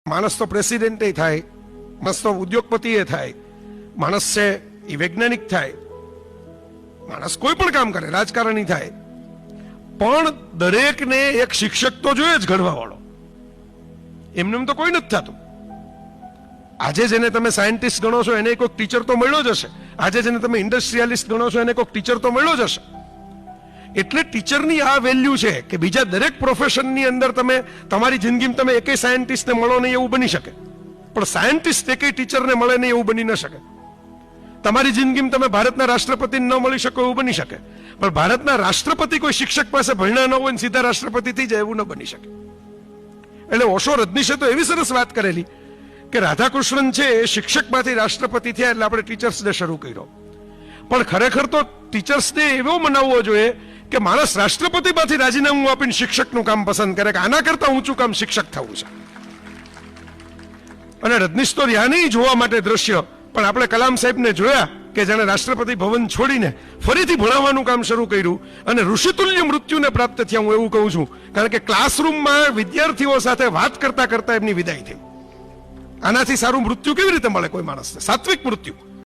માણસ તો પ્રેસિડેન્ટ થાય, માણસ તો ઉદ્યોગપતિ થાય, માણસ છે એ વૈજ્ઞાનિક થાય, માણસ કોઈ પણ કામ કરે, રાજકારણી થાય, પણ દરેકને એક શિક્ષક તો જોઈએ જ ઘડવા વાળો. એમને તો કોઈ નથી થતું. આજે જેને તમે સાયન્ટિસ્ટ ગણો છો એને કોઈક ટીચર તો મળ્યો જ હશે. આજે જેને તમે ઇન્ડસ્ટ્રીયાલિસ્ટ ગણો છો એને કોઈક ટીચર તો મળ્યો જ હશે. એટલે ટીચરની આ વેલ્યુ છે કે બીજા દરેક પ્રોફેશનની અંદર તમે તમારી જિંદગીમાં તમે એકેય સાયન્ટિસ્ટને મળો નહીં એવું બની શકે, પણ સાયન્ટિસ્ટ એકેય ટીચરને મળે નહીં એવું બની ન શકે. તમારી જિંદગીમાં તમે ભારતના રાષ્ટ્રપતિને ન મળી શકો એવું બની શકે, પણ ભારતના રાષ્ટ્રપતિ કોઈ શિક્ષક પાસે ભણ્યા ન હોય ને સીધા રાષ્ટ્રપતિ થઈ જાય એવું ન બની શકે. એટલે ઓશો રજનીશે તો એવી સરસ વાત કરેલી કે રાધાકૃષ્ણન છે એ શિક્ષકમાંથી રાષ્ટ્રપતિ થયા એટલે આપણે ટીચર્સ ડે શરૂ કર્યો. પણ ખરેખર તો ટીચર્સ ડે એવો મનાવવો જોઈએ કે માણસ રાષ્ટ્રપતિમાંથી રાજીનામું આપીને શિક્ષકનું કામ પસંદ કરે કે આના કરતા ઊંચું કામ શિક્ષક થવું છે. અને રજનીશ તો રહ્યા નહીં જોવા માટે દ્રશ્ય, પણ આપણે કલામ સાહેબને જોયા કે જેણે રાષ્ટ્રપતિ ભવન છોડીને ફરીથી ભણાવવાનું કામ શરૂ કર્યું અને ઋષિતુલ્ય મૃત્યુને પ્રાપ્ત થયા. હું એવું કહું છું કારણ કે ક્લાસરૂમમાં વિદ્યાર્થીઓ સાથે વાત કરતા કરતા એમની વિદાય થઈ. આનાથી સારું મૃત્યુ કેવી રીતે મળે કોઈ માણસને? સાત્વિક મૃત્યુ.